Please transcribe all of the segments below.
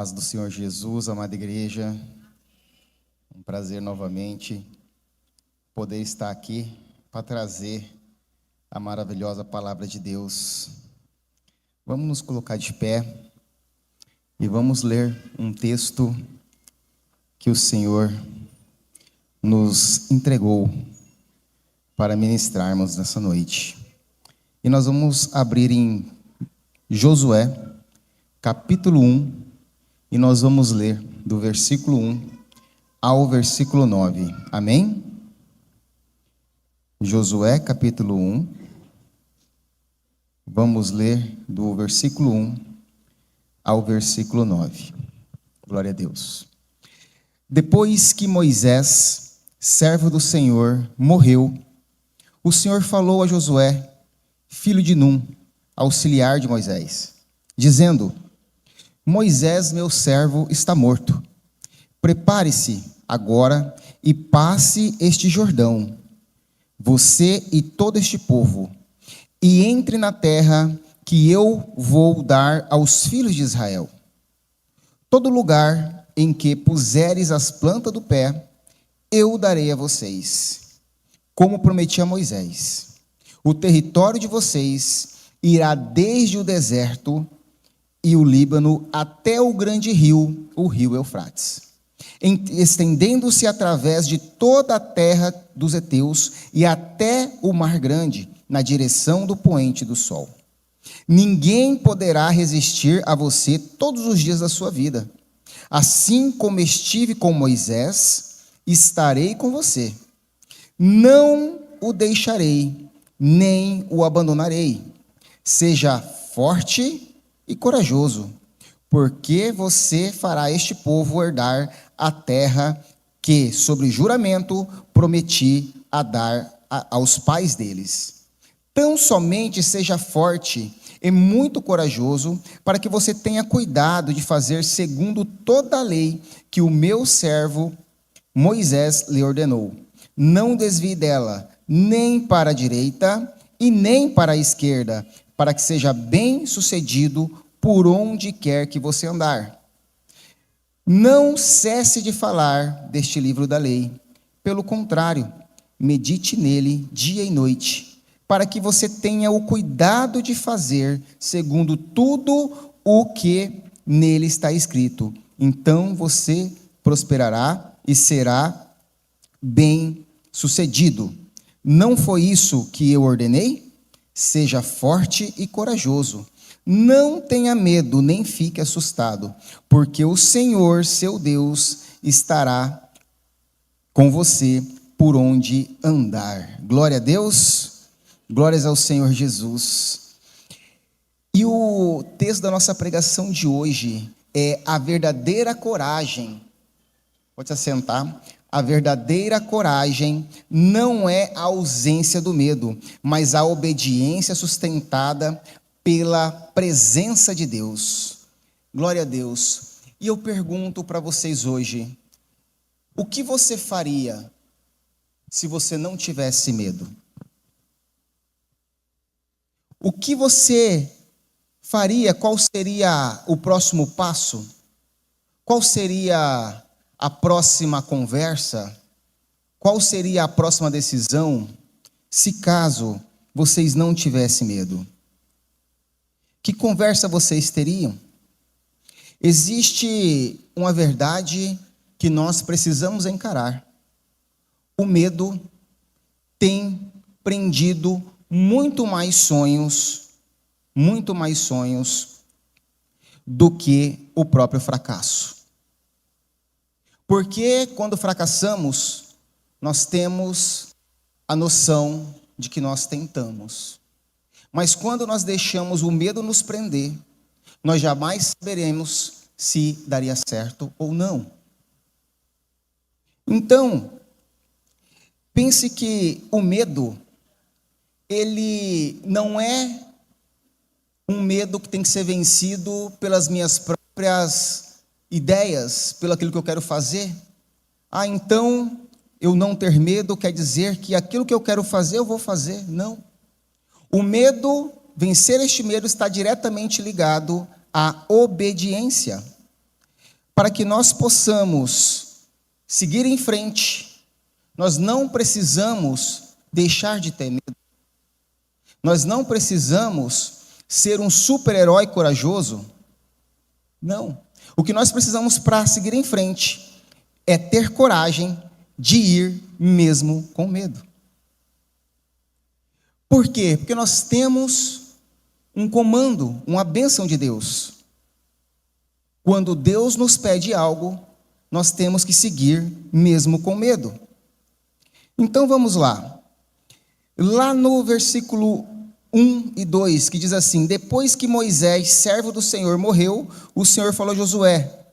paz do Senhor Jesus, amada igreja. Um prazer novamente poder estar aqui para trazer a maravilhosa palavra de Deus. Vamos nos colocar de pé e vamos ler um texto que o Senhor nos entregou para ministrarmos nessa noite. E nós vamos abrir em Josué, capítulo 1, e nós vamos ler do versículo 1 ao versículo 9. Amém? Josué, capítulo 1. Vamos ler do versículo 1 ao versículo 9. Glória a Deus. Depois que Moisés, servo do Senhor, morreu, o Senhor falou a Josué, filho de Num, auxiliar de Moisés, dizendo: Moisés, meu servo, está morto. Prepare-se agora e passe este Jordão, você e todo este povo, e entre na terra que eu vou dar aos filhos de Israel. Todo lugar em que puseres as plantas do pé, eu darei a vocês, como prometi a Moisés. O território de vocês irá desde o deserto e o Líbano até o grande rio, o rio Eufrates, estendendo-se através de toda a terra dos heteus e até o mar grande, na direção do poente do sol. Ninguém poderá resistir a você todos os dias da sua vida. Assim como estive com Moisés, estarei com você. Não o deixarei, nem o abandonarei. Seja forte e corajoso, porque você fará este povo herdar a terra que, sobre juramento, prometi a dar aos pais deles. Tão somente seja forte e muito corajoso, para que você tenha cuidado de fazer segundo toda a lei que o meu servo Moisés lhe ordenou. Não desvie dela, nem para a direita e nem para a esquerda, para que seja bem sucedido por onde quer que você andar. Não cesse de falar deste livro da lei. Pelo contrário, medite nele dia e noite, para que você tenha o cuidado de fazer segundo tudo o que nele está escrito. Então você prosperará e será bem sucedido. Não foi isso que eu ordenei? Seja forte e corajoso. Não tenha medo, nem fique assustado, porque o Senhor, seu Deus, estará com você por onde andar. Glória a Deus, glórias ao Senhor Jesus. E o texto da nossa pregação de hoje é a verdadeira coragem. Pode se assentar. A verdadeira coragem não é a ausência do medo, mas a obediência sustentada pela presença de Deus. Glória a Deus. E eu pergunto para vocês hoje, o que você faria se você não tivesse medo? O que você faria? Qual seria o próximo passo? Qual seria a próxima conversa? Qual seria a próxima decisão, se caso vocês não tivessem medo? Que conversa vocês teriam? Existe uma verdade que nós precisamos encarar. O medo tem prendido muito mais sonhos do que o próprio fracasso. Porque quando fracassamos, nós temos a noção de que nós tentamos. Mas quando nós deixamos o medo nos prender, nós jamais saberemos se daria certo ou não. Então, pense que o medo, ele não é um medo que tem que ser vencido pelas minhas próprias ideias, pelo aquilo que eu quero fazer. Então, eu não ter medo quer dizer que aquilo que eu quero fazer, eu vou fazer. Não. O medo, vencer este medo, está diretamente ligado à obediência. para que nós possamos seguir em frente, nós não precisamos deixar de ter medo. Nós não precisamos ser um super-herói corajoso. Não. O que nós precisamos para seguir em frente é ter coragem de ir mesmo com medo. Por quê? Porque nós temos um comando, uma bênção de Deus. Quando Deus nos pede algo, nós temos que seguir mesmo com medo. Então vamos lá. Lá no versículo 1 e 2, que diz assim: depois que Moisés, servo do Senhor, morreu, o Senhor falou a Josué: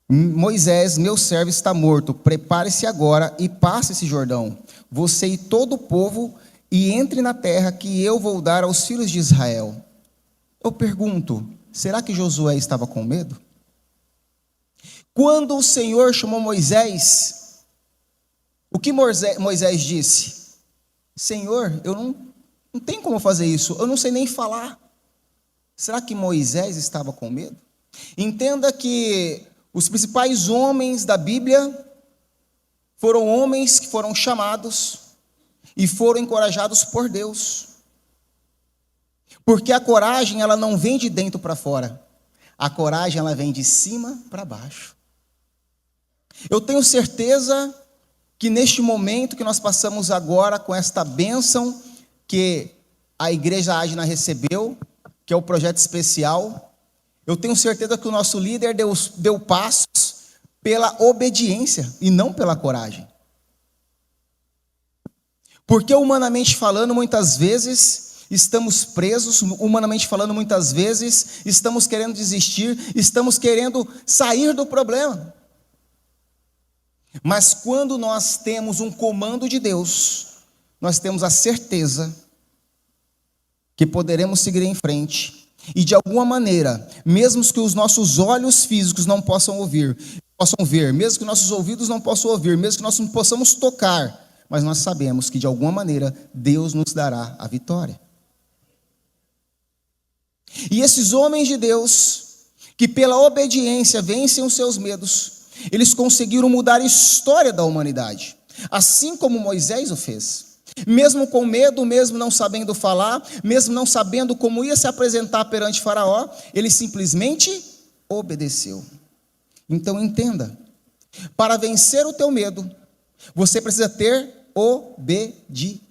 Moisés, meu servo, está morto, prepare-se agora e passe esse Jordão, você e todo o povo, e entre na terra que eu vou dar aos filhos de Israel. Eu pergunto, será que Josué estava com medo? Quando o Senhor chamou Moisés, o que Moisés disse? Senhor, eu não tenho como fazer isso, eu não sei nem falar. Será que Moisés estava com medo? Entenda que os principais homens da Bíblia foram homens que foram chamados e foram encorajados por Deus. Porque a coragem, ela não vem de dentro para fora. A coragem, ela vem de cima para baixo. Eu tenho certeza que neste momento que nós passamos agora com esta bênção que a Igreja Ágina recebeu, que é o projeto especial, eu tenho certeza que o nosso líder deu passos pela obediência e não pela coragem. Porque humanamente falando, muitas vezes estamos presos, humanamente falando, muitas vezes estamos querendo desistir, estamos querendo sair do problema. Mas quando nós temos um comando de Deus, nós temos a certeza que poderemos seguir em frente. E de alguma maneira, mesmo que os nossos olhos físicos não possam ver, mesmo que nossos ouvidos não possam ouvir, mesmo que nós não possamos tocar, mas nós sabemos que de alguma maneira Deus nos dará a vitória. E esses homens de Deus, que pela obediência vencem os seus medos, eles conseguiram mudar a história da humanidade, assim como Moisés o fez. Mesmo com medo, mesmo não sabendo falar, mesmo não sabendo como ia se apresentar perante Faraó, ele simplesmente obedeceu. Então entenda, para vencer o teu medo, você precisa ter obediência.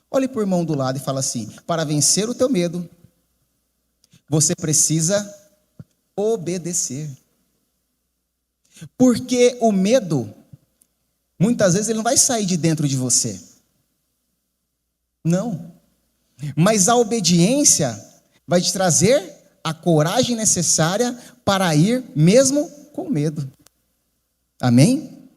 Olhe para o irmão do lado e fala assim: para vencer o teu medo, você precisa obedecer. Porque o medo, muitas vezes ele não vai sair de dentro de você. Não. Mas a obediência vai te trazer a coragem necessária para ir mesmo com medo. Amém?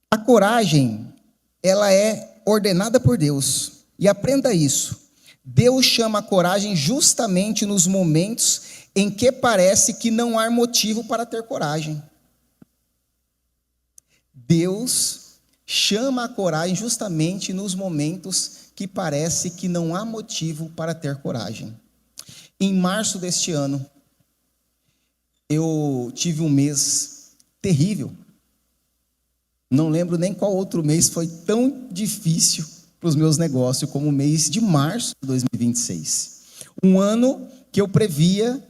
A coragem, ela é ordenada por Deus. E aprenda isso. Deus chama a coragem justamente nos momentos em que parece que não há motivo para ter coragem. Deus chama a coragem justamente nos momentos que parece que não há motivo para ter coragem. Em março deste ano, eu tive um mês terrível. Não lembro nem qual outro mês foi tão difícil para os meus negócios como o mês de março de 2026. Um ano que eu previa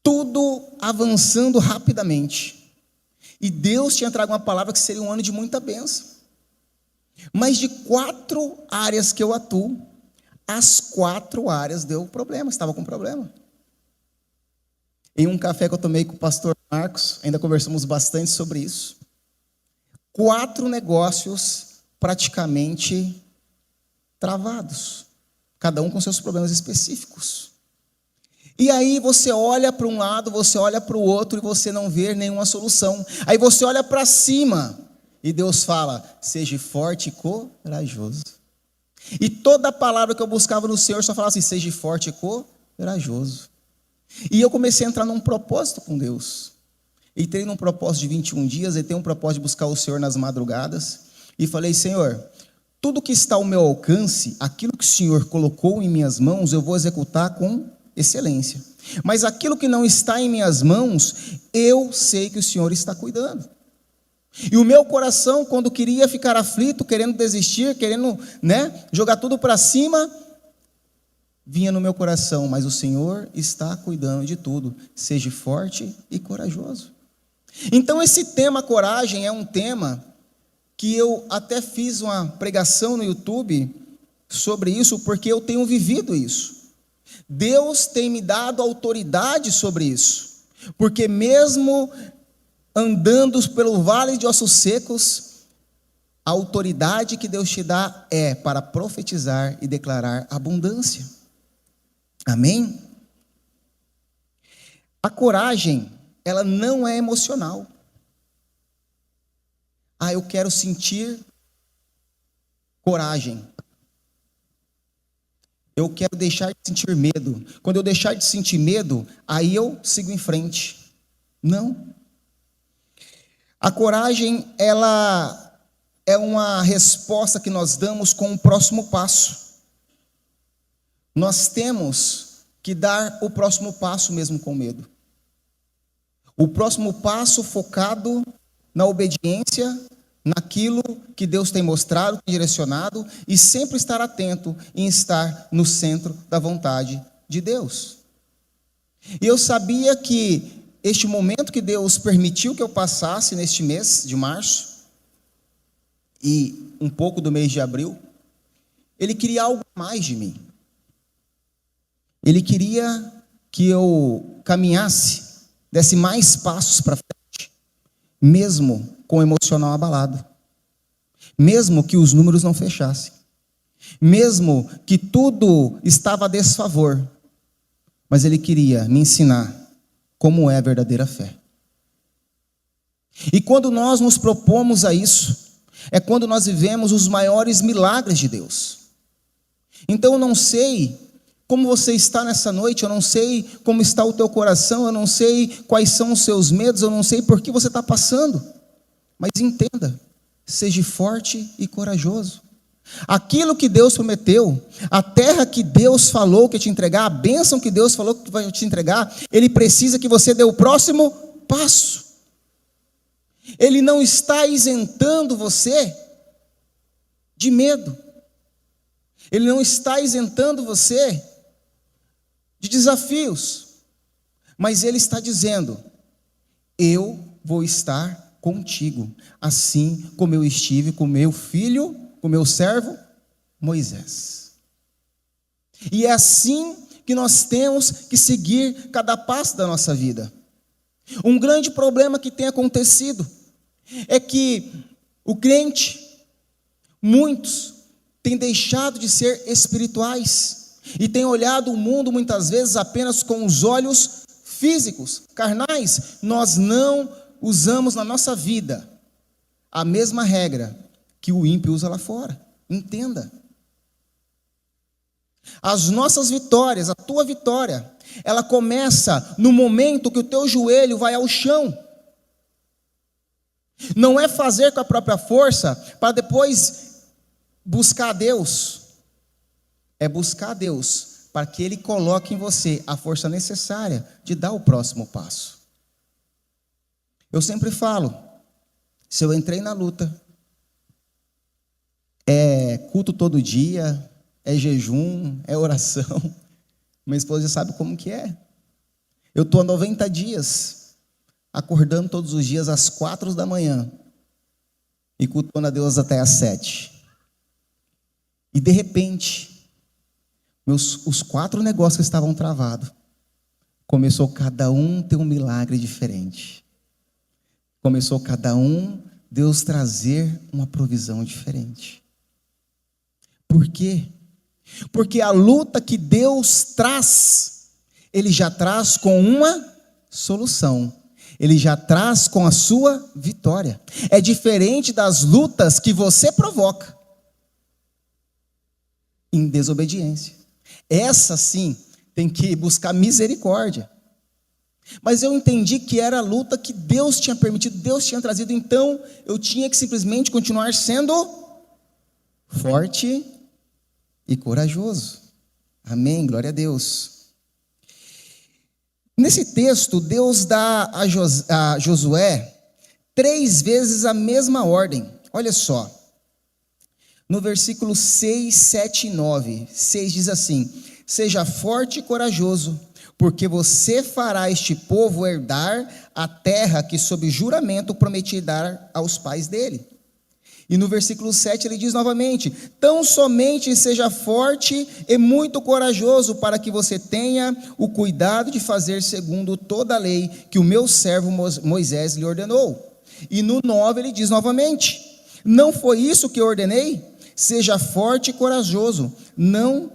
tudo avançando rapidamente. E Deus tinha trago uma palavra que seria um ano de muita bênção. Mas de 4 áreas que eu atuo, as 4 áreas deu problema, estava com problema. Em um café que eu tomei com o pastor Marcos, ainda conversamos bastante sobre isso. 4 negócios praticamente travados, cada um com seus problemas específicos. E aí você olha para um lado, você olha para o outro e você não vê nenhuma solução. Aí você olha para cima e Deus fala: seja forte e corajoso. E toda a palavra que eu buscava no Senhor só falava assim: seja forte e corajoso. E eu comecei a entrar num propósito com Deus. Entrei num propósito de 21 dias, e tenho um propósito de buscar o Senhor nas madrugadas. E falei: Senhor, tudo que está ao meu alcance, aquilo que o Senhor colocou em minhas mãos, eu vou executar com excelência. Mas aquilo que não está em minhas mãos, eu sei que o Senhor está cuidando. E o meu coração, quando queria ficar aflito, querendo desistir, querendo, jogar tudo para cima, vinha no meu coração: mas o Senhor está cuidando de tudo. Seja forte e corajoso. Então esse tema coragem é um tema que eu até fiz uma pregação no YouTube sobre isso, porque eu tenho vivido isso. Deus tem me dado autoridade sobre isso, porque mesmo andando pelo vale de ossos secos, a autoridade que Deus te dá é para profetizar e declarar abundância. Amém? A coragem, ela não é emocional. Eu quero sentir coragem. Eu quero deixar de sentir medo. Quando eu deixar de sentir medo, aí eu sigo em frente. Não. A coragem, ela é uma resposta que nós damos com o próximo passo. Nós temos que dar o próximo passo mesmo com medo. O próximo passo focado na obediência, naquilo que Deus tem mostrado, tem direcionado, e sempre estar atento em estar no centro da vontade de Deus. E eu sabia que este momento que Deus permitiu que eu passasse neste mês de março, e um pouco do mês de abril, Ele queria algo mais de mim. Ele queria que eu caminhasse, desse mais passos para frente, mesmo com o emocional abalado, mesmo que os números não fechassem, mesmo que tudo estava a desfavor, mas Ele queria me ensinar como é a verdadeira fé. E quando nós nos propomos a isso, é quando nós vivemos os maiores milagres de Deus. Então eu não sei como você está nessa noite, eu não sei como está o teu coração, eu não sei quais são os seus medos, eu não sei por que você está passando, mas entenda, seja forte e corajoso. Aquilo que Deus prometeu, a terra que Deus falou que ia te entregar, a bênção que Deus falou que vai te entregar, Ele precisa que você dê o próximo passo. Ele não está isentando você de medo. Ele não está isentando você de desafios. Mas Ele está dizendo: eu vou estar contigo, assim como eu estive com meu filho, com meu servo Moisés. E é assim que nós temos que seguir cada passo da nossa vida. Um grande problema que tem acontecido é que o crente, muitos, têm deixado de ser espirituais e têm olhado o mundo muitas vezes apenas com os olhos físicos, carnais. Nós não usamos na nossa vida a mesma regra que o ímpio usa lá fora. Entenda. As nossas vitórias, a tua vitória, ela começa no momento que o teu joelho vai ao chão. Não é fazer com a própria força para depois buscar a Deus. É buscar a Deus para que Ele coloque em você a força necessária de dar o próximo passo. Eu sempre falo, se eu entrei na luta, é culto todo dia, é jejum, é oração. Minha esposa já sabe como que é. Eu estou há 90 dias, acordando todos os dias às 4 da manhã e cultuando a Deus até às 7. E de repente, os 4 negócios que estavam travados, começou cada um ter um milagre diferente. Começou cada um, Deus trazer uma provisão diferente. Por quê? Porque a luta que Deus traz, Ele já traz com uma solução. Ele já traz com a sua vitória. É diferente das lutas que você provoca em desobediência. Essa sim tem que buscar misericórdia. Mas eu entendi que era a luta que Deus tinha permitido, Deus tinha trazido, então eu tinha que simplesmente continuar sendo forte e corajoso. Amém, glória a Deus. Nesse texto, Deus dá a Josué 3 vezes a mesma ordem. Olha só, no versículo 6, 7 e 9, 6 diz assim: seja forte e corajoso, porque você fará este povo herdar a terra que sob juramento prometi dar aos pais dele. E no versículo 7 ele diz novamente: tão somente seja forte e muito corajoso, para que você tenha o cuidado de fazer segundo toda a lei que o meu servo Moisés lhe ordenou. E no 9 ele diz novamente: não foi isso que eu ordenei? Seja forte e corajoso, não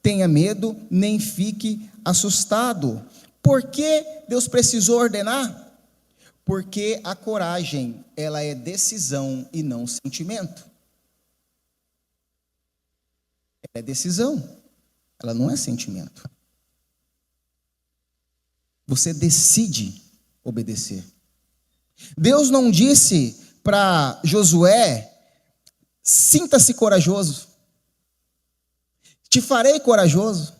tenha medo, nem fique assustado. Por que Deus precisou ordenar? Porque a coragem, ela é decisão e não sentimento. Ela é decisão, ela não é sentimento. Você decide obedecer. Deus não disse para Josué: sinta-se corajoso, te farei corajoso.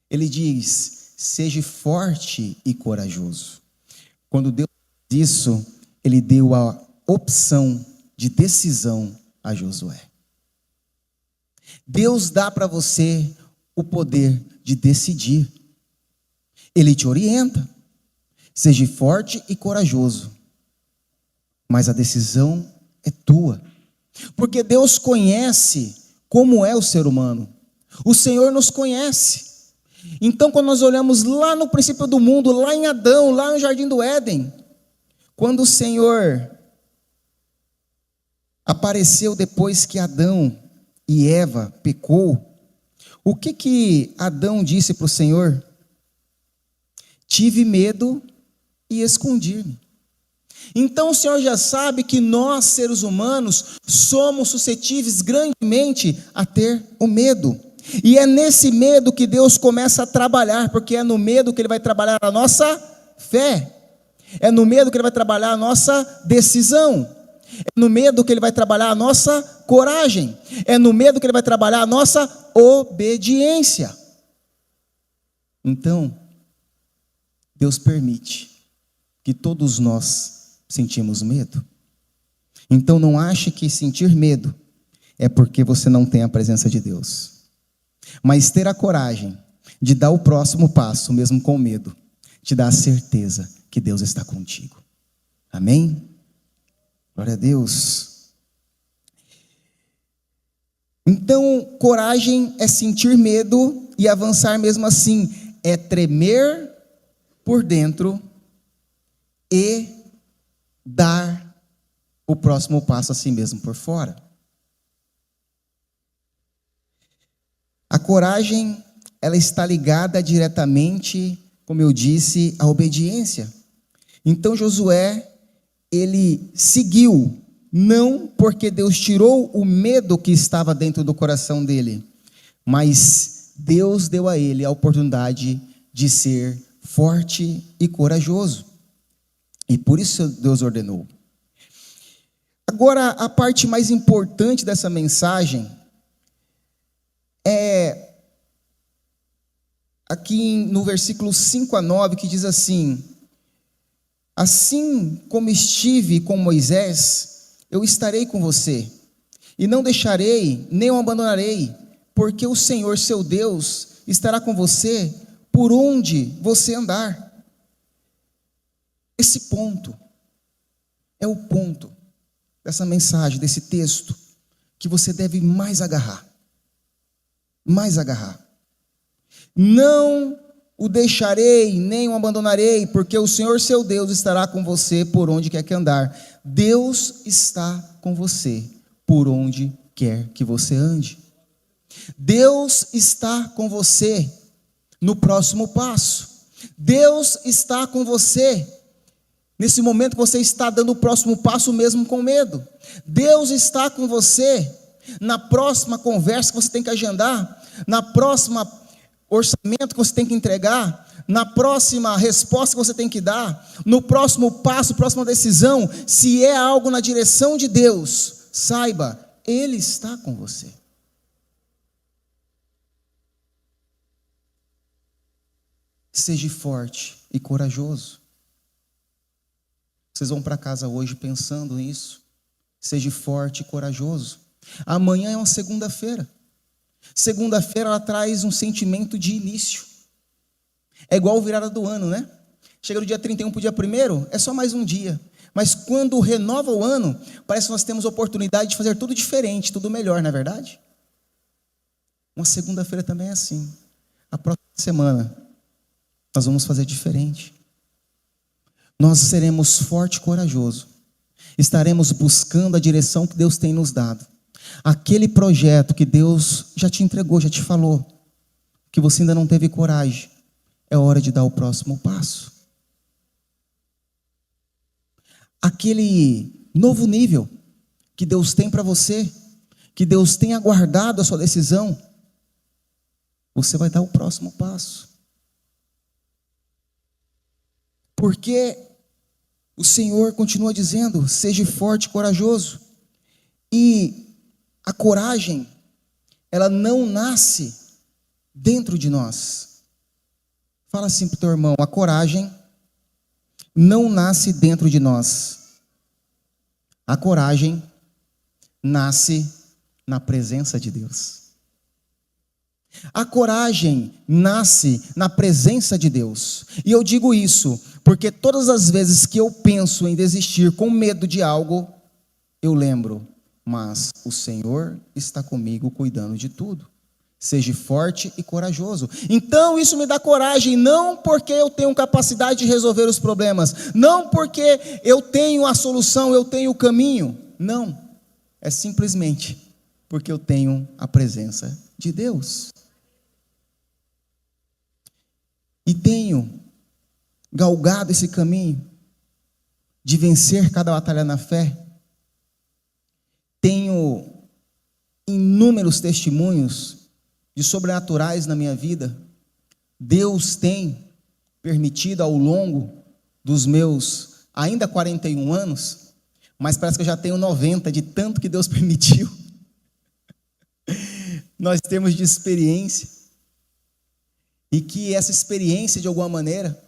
Ele diz: seja forte e corajoso. Quando Deus fez isso, ele deu a opção de decisão a Josué. Deus dá para você o poder de decidir. Ele te orienta. Seja forte e corajoso. Mas a decisão é tua. Porque Deus conhece como é o ser humano. O Senhor nos conhece. Então, quando nós olhamos lá no princípio do mundo, lá em Adão, lá no Jardim do Éden, quando o Senhor apareceu depois que Adão e Eva pecou, o que Adão disse para o Senhor? Tive medo e escondi-me. Então o Senhor já sabe que nós, seres humanos, somos suscetíveis grandemente a ter o medo. E é nesse medo que Deus começa a trabalhar, porque é no medo que Ele vai trabalhar a nossa fé, é no medo que Ele vai trabalhar a nossa decisão, é no medo que Ele vai trabalhar a nossa coragem, é no medo que Ele vai trabalhar a nossa obediência. Então, Deus permite que todos nós sentimos medo. Então não ache que sentir medo é porque você não tem a presença de Deus. Mas ter a coragem de dar o próximo passo, mesmo com medo, te dá a certeza que Deus está contigo. Amém? Glória a Deus. Então, coragem é sentir medo e avançar mesmo assim. É tremer por dentro e dar o próximo passo assim mesmo por fora. A coragem, ela está ligada diretamente, como eu disse, à obediência. Então Josué, ele seguiu, não porque Deus tirou o medo que estava dentro do coração dele, mas Deus deu a ele a oportunidade de ser forte e corajoso. E por isso Deus ordenou. Agora, a parte mais importante dessa mensagem é aqui no versículo 5 a 9, que diz assim: assim como estive com Moisés, eu estarei com você, e não deixarei, nem o abandonarei, porque o Senhor, seu Deus, estará com você por onde você andar. Esse ponto é o ponto dessa mensagem, desse texto, que você deve mais agarrar. Mais agarrar. Não o deixarei, nem o abandonarei, porque o Senhor seu Deus estará com você por onde quer que andar. Deus está com você por onde quer que você ande. Deus está com você no próximo passo. Deus está com você nesse momento que você está dando o próximo passo mesmo com medo. Deus está com você na próxima conversa que você tem que agendar, na próxima orçamento que você tem que entregar, na próxima resposta que você tem que dar, no próximo passo, próxima decisão. Se é algo na direção de Deus, saiba, Ele está com você. Seja forte e corajoso. Vocês vão para casa hoje pensando nisso. Seja forte e corajoso. Amanhã é uma segunda-feira. Segunda-feira ela traz um sentimento de início. É igual virada do ano, né? Chega do dia 31 para o dia 1º, é só mais um dia. Mas quando renova o ano, parece que nós temos oportunidade de fazer tudo diferente, tudo melhor, não é verdade? Uma segunda-feira também é assim. A próxima semana, nós vamos fazer diferente. Nós seremos forte e corajoso. Estaremos buscando a direção que Deus tem nos dado. Aquele projeto que Deus já te entregou, já te falou, que você ainda não teve coragem, é hora de dar o próximo passo. Aquele novo nível que Deus tem para você, que Deus tem aguardado a sua decisão, você vai dar o próximo passo. Porque o Senhor continua dizendo, seja forte e corajoso. E a coragem, ela não nasce dentro de nós. Fala assim para o teu irmão, a coragem não nasce dentro de nós. A coragem nasce na presença de Deus. A coragem nasce na presença de Deus. E eu digo isso porque todas as vezes que eu penso em desistir com medo de algo, eu lembro, mas o Senhor está comigo cuidando de tudo. Seja forte e corajoso. Então isso me dá coragem, não porque eu tenho capacidade de resolver os problemas, não porque eu tenho a solução, eu tenho o caminho. Não, é simplesmente porque eu tenho a presença de Deus. E tenho galgado esse caminho de vencer cada batalha na fé. Tenho inúmeros testemunhos de sobrenaturais na minha vida. Deus tem permitido ao longo dos meus ainda 41 anos, mas parece que eu já tenho 90 de tanto que Deus permitiu. Nós temos de experiência, e que essa experiência de alguma maneira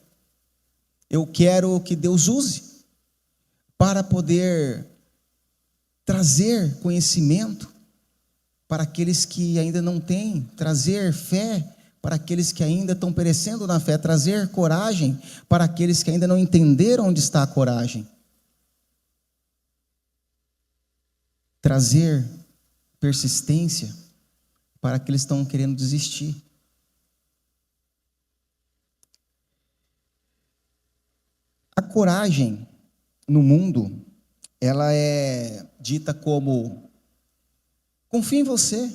eu quero que Deus use para poder trazer conhecimento para aqueles que ainda não têm, trazer fé para aqueles que ainda estão perecendo na fé, trazer coragem para aqueles que ainda não entenderam onde está a coragem, trazer persistência para aqueles que estão querendo desistir. A coragem no mundo, ela é dita como: confie em você,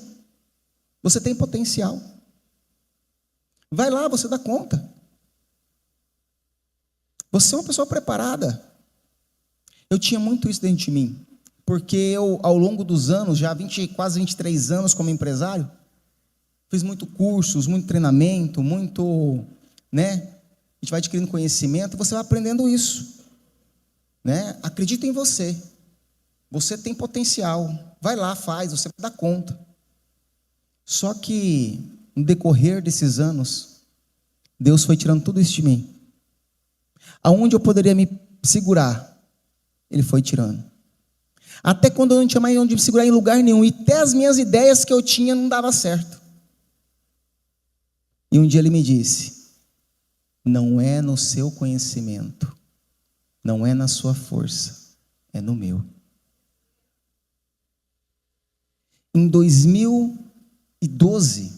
você tem potencial, vai lá, você dá conta, você é uma pessoa preparada. Eu tinha muito isso dentro de mim, porque eu, ao longo dos anos, já quase 23 anos como empresário, fiz muito cursos, muito treinamento, muito, a gente vai adquirindo conhecimento, e você vai aprendendo isso, acredita em você, você tem potencial, vai lá, faz, você vai dar conta. Só que, no decorrer desses anos, Deus foi tirando tudo isso de mim. Aonde eu poderia me segurar, Ele foi tirando. Até quando eu não tinha mais onde me segurar em lugar nenhum, e até as minhas ideias que eu tinha não dava certo. E um dia Ele me disse: não é no seu conhecimento, não é na sua força, é no meu. Em 2012,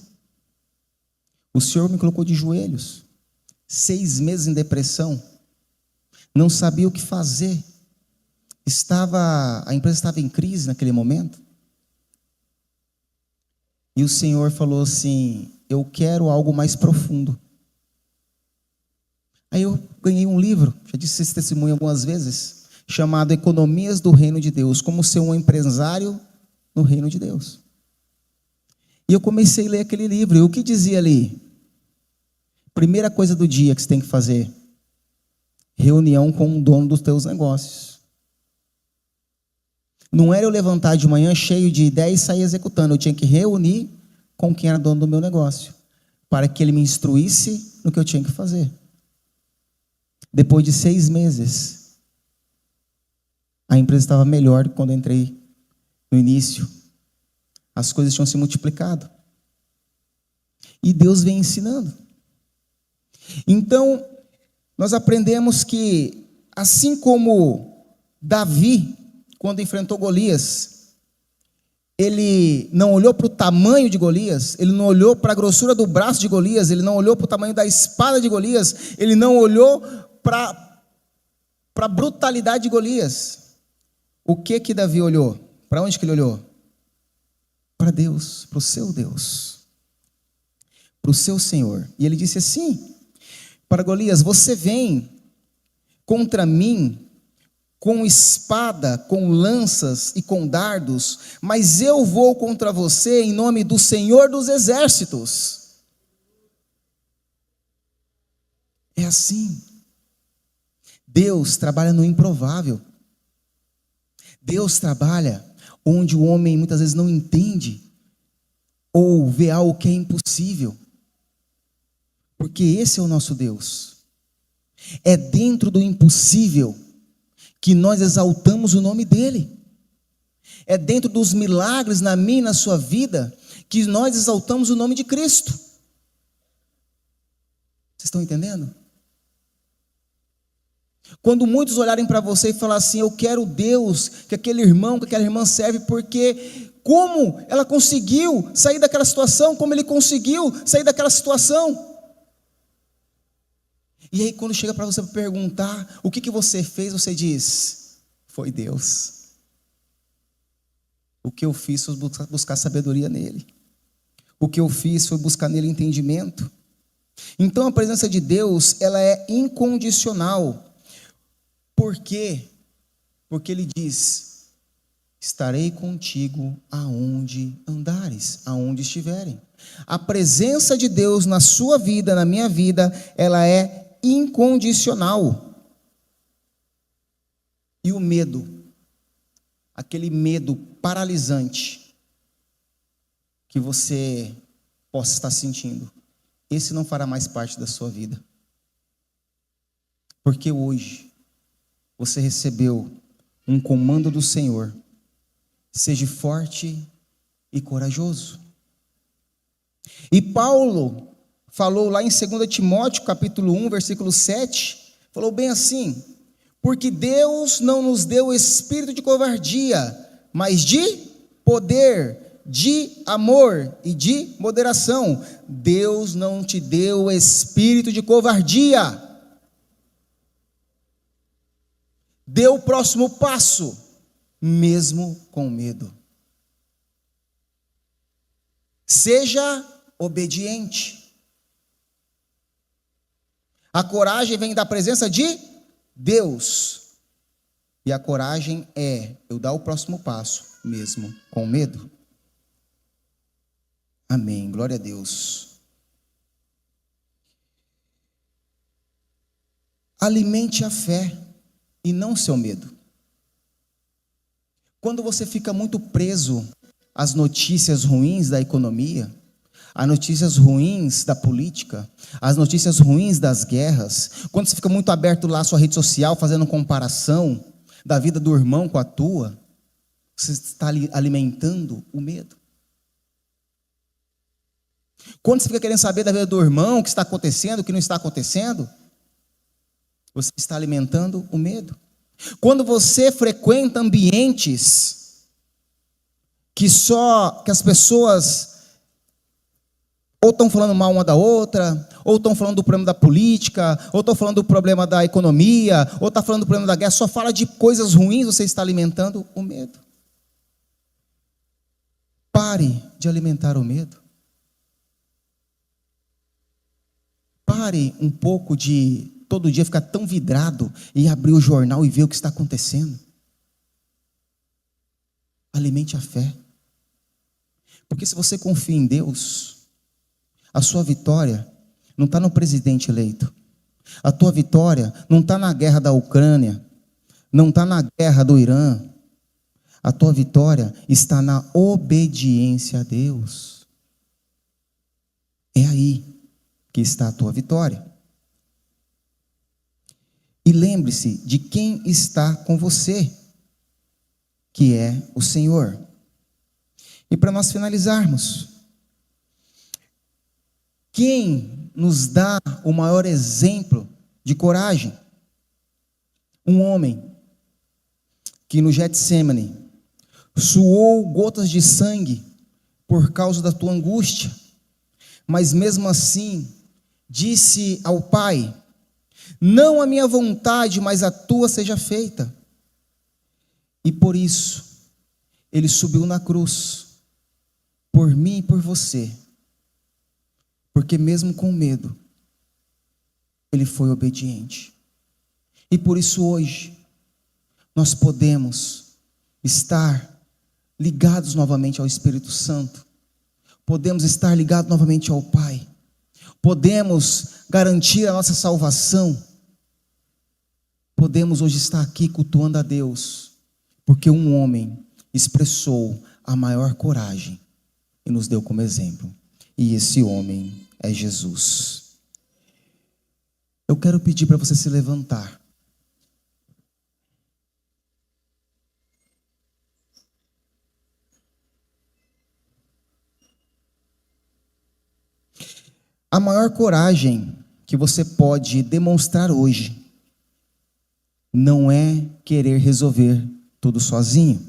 o Senhor me colocou de joelhos, 6 meses em depressão, não sabia o que fazer, a empresa estava em crise naquele momento, e o Senhor falou assim: eu quero algo mais profundo. Aí eu ganhei um livro, já disse esse testemunho algumas vezes, chamado Economias do Reino de Deus, como ser um empresário no reino de Deus. E eu comecei a ler aquele livro, e o que dizia ali? Primeira coisa do dia que você tem que fazer: reunião com o dono dos teus negócios. Não era eu levantar de manhã cheio de ideias e sair executando, eu tinha que reunir com quem era dono do meu negócio, para que ele me instruísse no que eu tinha que fazer. Depois de 6 meses, a empresa estava melhor do que quando eu entrei no início. As coisas tinham se multiplicado. E Deus vem ensinando. Então, nós aprendemos que, assim como Davi, quando enfrentou Golias, ele não olhou para o tamanho de Golias, ele não olhou para a grossura do braço de Golias, ele não olhou para o tamanho da espada de Golias, ele não olhou para a brutalidade de Golias. O que Davi olhou? Para onde que ele olhou? Para Deus, para o seu Deus, para o seu Senhor. E ele disse assim para Golias: você vem contra mim com espada, com lanças e com dardos, mas eu vou contra você em nome do Senhor dos Exércitos. É assim. Deus trabalha no improvável. Deus trabalha onde o homem muitas vezes não entende ou vê algo que é impossível. Porque esse é o nosso Deus. É dentro do impossível que nós exaltamos o nome dele. É dentro dos milagres na minha e na sua vida que nós exaltamos o nome de Cristo. Vocês estão entendendo? Quando muitos olharem para você e falar assim: eu quero Deus que aquele irmão, que aquela irmã serve, porque como ela conseguiu sair daquela situação, como ele conseguiu sair daquela situação. E aí quando chega para você perguntar o que você fez, você diz: foi Deus. O que eu fiz foi buscar sabedoria nele. O que eu fiz foi buscar nele entendimento. Então a presença de Deus, ela é incondicional. Por quê? Porque ele diz: estarei contigo aonde andares, aonde estiverem. A presença de Deus na sua vida, na minha vida, ela é incondicional. E o medo, aquele medo paralisante que você possa estar sentindo, esse não fará mais parte da sua vida. Porque hoje você recebeu um comando do Senhor: seja forte e corajoso. E Paulo falou lá em 2 Timóteo, capítulo 1, versículo 7, falou bem assim: porque Deus não nos deu espírito de covardia, mas de poder, de amor e de moderação. Deus não te deu espírito de covardia. Dê o próximo passo, mesmo com medo. Seja obediente. A coragem vem da presença de Deus. E a coragem é eu dar o próximo passo, mesmo com medo. Amém, glória a Deus. Alimente a fé e não seu medo. Quando você fica muito preso às notícias ruins da economia, às notícias ruins da política, às notícias ruins das guerras, quando você fica muito aberto lá à sua rede social, fazendo comparação da vida do irmão com a tua, você está alimentando o medo. Quando você fica querendo saber da vida do irmão, o que está acontecendo, o que não está acontecendo, você está alimentando o medo. Quando você frequenta ambientes que as pessoas ou estão falando mal uma da outra, ou estão falando do problema da política, ou estão falando do problema da economia, ou estão falando do problema da guerra, só fala de coisas ruins, você está alimentando o medo. Pare de alimentar o medo. Pare um pouco de todo dia ficar tão vidrado e abrir o jornal e ver o que está acontecendo. Alimente a fé. Porque se você confia em Deus, a sua vitória não está no presidente eleito. A tua vitória não está na guerra da Ucrânia, não está na guerra do Irã. A tua vitória está na obediência a Deus. É aí. que está a tua vitória. E lembre-se de quem está com você, que é o Senhor. E para nós finalizarmos, quem nos dá o maior exemplo de coragem? Um homem que no Getsêmani suou gotas de sangue por causa da tua angústia, mas mesmo assim disse ao Pai: não a minha vontade, mas a tua seja feita. E por isso ele subiu na cruz, por mim e por você, porque mesmo com medo, ele foi obediente. E por isso hoje, nós podemos estar ligados novamente ao Espírito Santo, podemos estar ligados novamente ao Pai, podemos garantir a nossa salvação, podemos hoje estar aqui cultuando a Deus, porque um homem expressou a maior coragem e nos deu como exemplo, e esse homem é Jesus. Eu quero pedir para você se levantar. A maior coragem que você pode demonstrar hoje não é querer resolver tudo sozinho.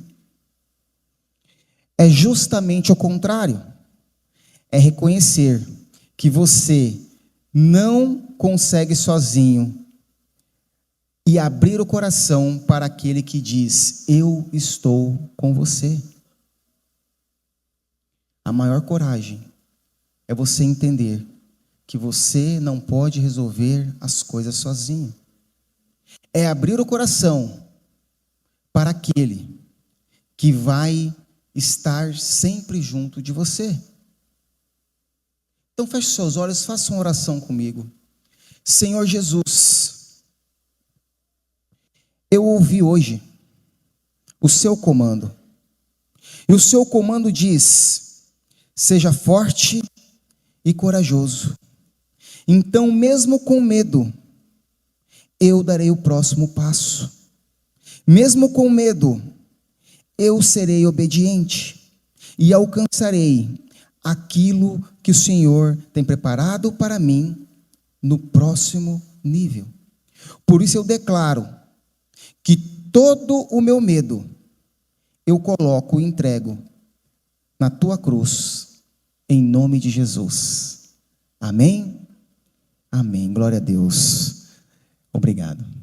É justamente o contrário. É reconhecer que você não consegue sozinho e abrir o coração para aquele que diz: eu estou com você. A maior coragem é você entender que você não pode resolver as coisas sozinho. É abrir o coração para aquele que vai estar sempre junto de você. Então feche seus olhos, faça uma oração comigo. Senhor Jesus, eu ouvi hoje o seu comando. E o seu comando diz: seja forte e corajoso. Então, mesmo com medo, eu darei o próximo passo. Mesmo com medo, eu serei obediente e alcançarei aquilo que o Senhor tem preparado para mim no próximo nível. Por isso eu declaro que todo o meu medo eu coloco e entrego na tua cruz, em nome de Jesus. Amém? Amém. Glória a Deus. Obrigado.